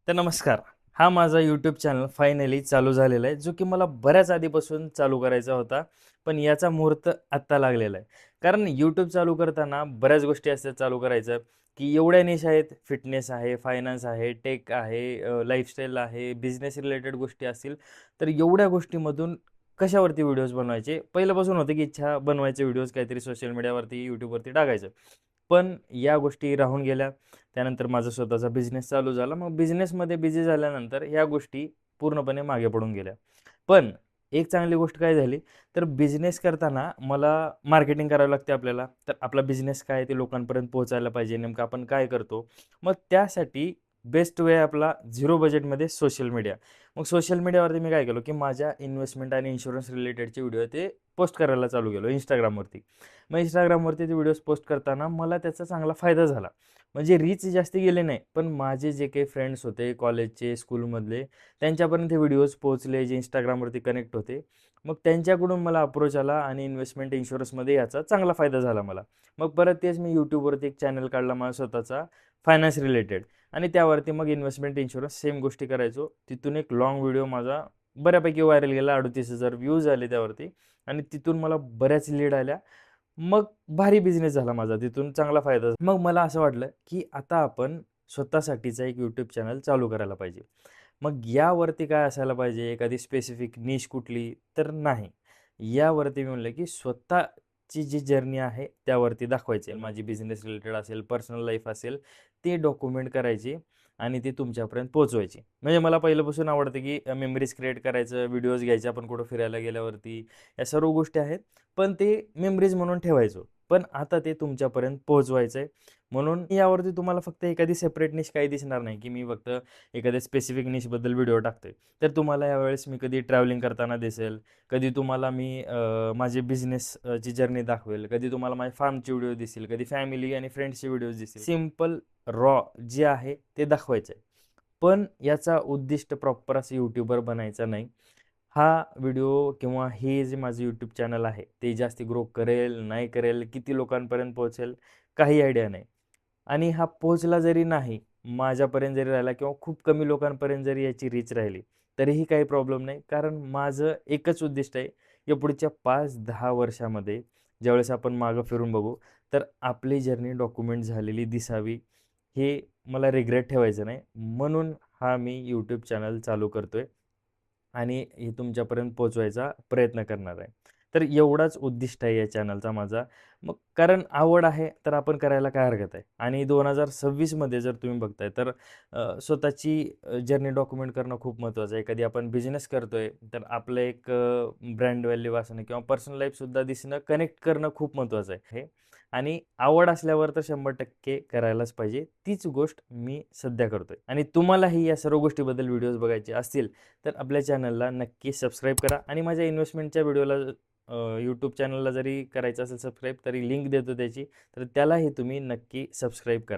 तर नमस्कार. हा माझा यूट्यूब चॅनल फायनली चालू झालेला आहे, जो की मला बऱ्याच आधीपासून चालू करायचा होता. पण याचा मुहूर्त आत्ता लागलेला आहे. कारण यूट्यूब चालू करताना बऱ्याच गोष्टी असतात चालू करायचं, की एवढ्या निश आहेत. फिटनेस आहे, फायनान्स आहे, टेक आहे, लाईफस्टाईल आहे, बिझनेस रिलेटेड गोष्टी असतील. तर एवढ्या गोष्टीमधून कशावरती व्हिडिओज बनवायचे? पहिल्यापासून होतं की इच्छा बनवायचे व्हिडिओज काहीतरी सोशल मीडियावरती, YouTubeवरती टाकायचं. पण या गोष्टी राहून गेल्या. त्यानंतर माझा स्वतःचा बिझनेस चालू झाला. मग बिझनेसमध्ये बिझी झाल्यानंतर ह्या गोष्टी पूर्णपणे मागे पडून गेल्या. पण एक चांगली गोष्ट काय झाली, तर बिझनेस करताना मला मार्केटिंग करावी लागते आपल्याला. तर आपला बिझनेस काय आहे ते लोकांपर्यंत पोहोचायला पाहिजे. नेमकं आपण काय करतो? मग त्यासाठी बेस्ट वे आपला झिरो बजेटमध्ये सोशल मीडिया. मग सोशल मीडियावरती मी काय केलं, की माझ्या इन्व्हेस्टमेंट आणि इन्शुरन्स रिलेटेडचे व्हिडिओ ते पोस्ट करायला चालू केलो Instagramवरती. मग Instagramवरती ते व्हिडिओज पोस्ट करताना मला त्याचा चांगला फायदा झाला. म्हणजे रीच जास्ती गेले नाही, पण माझे जे काही फ्रेंड्स होते कॉलेजचे, स्कूलमधले, त्यांच्यापर्यंत हे व्हिडिओज पोहोचले, जे Instagramवरती कनेक्ट होते. मग त्यांच्याकडून मला अप्रोच आला आणि इन्व्हेस्टमेंट इन्शुरन्समध्ये याचा चांगला फायदा झाला मला. मग परत तेच मी YouTubeवरती एक चॅनल काढला माझा स्वतःचा फायनान्स रिलेटेड आणि त्यावरती मग इन्व्हेस्टमेंट इन्शुरन्स सेम गोष्टी करायचो. तिथून एक लाँग व्हिडिओ माझा बऱ्यापैकी व्हायरल गेला. 38,000 व्ह्यूज आले त्यावरती आणि तिथून मला बऱ्याच लीड आल्या. मग भारी बिझनेस झाला माझा. तिथून चांगला फायदा झाला. मग मला असं वाटलं, की आता आपण स्वतःसाठीचा एक यूट्यूब चॅनल चालू करायला पाहिजे. मग यावरती काय असायला पाहिजे? एखादी स्पेसिफिक निश कुठली? तर नाही. यावरती मी म्हणलं, की स्वतःची जी जर्नी आहे त्यावरती दाखवायची आहे. माझी बिझनेस रिलेटेड असेल, पर्सनल लाईफ असेल, ते डॉक्युमेंट करायची आणि ती तुमच्यापर्यंत पोहोचवायची. म्हणजे मला पहिल्यापासून आवडतं, की मेमरीज क्रिएट करायचं, व्हिडिओज घ्यायचे आपण कुठं फिरायला गेल्यावरती. या सर्व गोष्टी आहेत. पण ते मेमरीज म्हणून ठेवायचो. पण आता ते तुमच्यापर्यंत पोहोचवायचं आहे. म्हणून यावरती तुम्हाला फक्त एखादी सेपरेट निश काही दिसणार नाही, की मी फक्त एखाद्या स्पेसिफिक निशबद्दल व्हिडिओ टाकतोय. तर तुम्हाला यावेळेस मी कधी ट्रॅव्हलिंग करताना दिसेल, कधी तुम्हाला मी माझे बिझनेस ची जर्नी दाखवेल, कधी तुम्हाला माझ्या फार्मचे व्हिडिओ दिसतील, कधी फॅमिली आणि फ्रेंड्सचे व्हिडिओज दिसतील. सिंपल, रॉ जे आहे ते दाखवायचं आहे. पण याचा उद्दिष्ट प्रॉपर असं यूट्यूबर बनायचं नाही. हा व्हिडिओ किंवा हे जे माझं यूट्यूब चॅनल आहे, ते जास्ती ग्रो करेल, नाही करेल, किती लोकांपर्यंत पोहोचेल, काही आयडिया नाही. आणि हा पोहोचला जरी नाही, माझ्यापर्यंत जरी राहिला किंवा खूप कमी लोकांपर्यंत जरी याची रीच राहिली, तरीही काही प्रॉब्लेम नाही. कारण माझं एकच उद्दिष्ट आहे, की पुढच्या 5-10 वर्षामध्ये ज्यावेळेस आपण मागं फिरून बघू, तर आपली जर्नी डॉक्युमेंट झालेली दिसावी. हे मला रिग्रेट ठेवायचं नाही. म्हणून हा मी यूट्यूब चॅनल चालू करतोय. आणि हे तुमच्यापर्यंत पोहोचवायचा प्रयत्न करणार आहे. तर एवढाच उद्दिष्ट आहे या चॅनलचा माझा. मग कारण आवड आहे, तर आपण करायला काय हरकत आहे? आणि 2026 मध्ये जर तुम्ही बघताय, तर स्वतःची जर्नी डॉक्युमेंट करणं खूप महत्त्वाचं आहे. कधी आपण बिझनेस करतोय, तर आपलं एक ब्रँड व्हॅल्यू असणं किंवा पर्सनल लाईफसुद्धा दिसणं, कनेक्ट करणं खूप महत्त्वाचं आहे. आणि आवड असल्यावर तर 100% करायलाच पाहिजे. तीच गोष्ट मी सध्या करतोय. आणि तुम्हालाही या सर्व गोष्टीबद्दल व्हिडिओज बघायचे असतील, तर आपल्या चॅनलला नक्की सबस्क्राईब करा आणि माझ्या इन्व्हेस्टमेंटच्या व्हिडिओला यूट्यूब चॅनलला जरी करायचं असेल सबस्क्राईब, तरी लिंक देतो त्याची, तर त्यालाही तुम्ही नक्की सबस्क्राईब करा.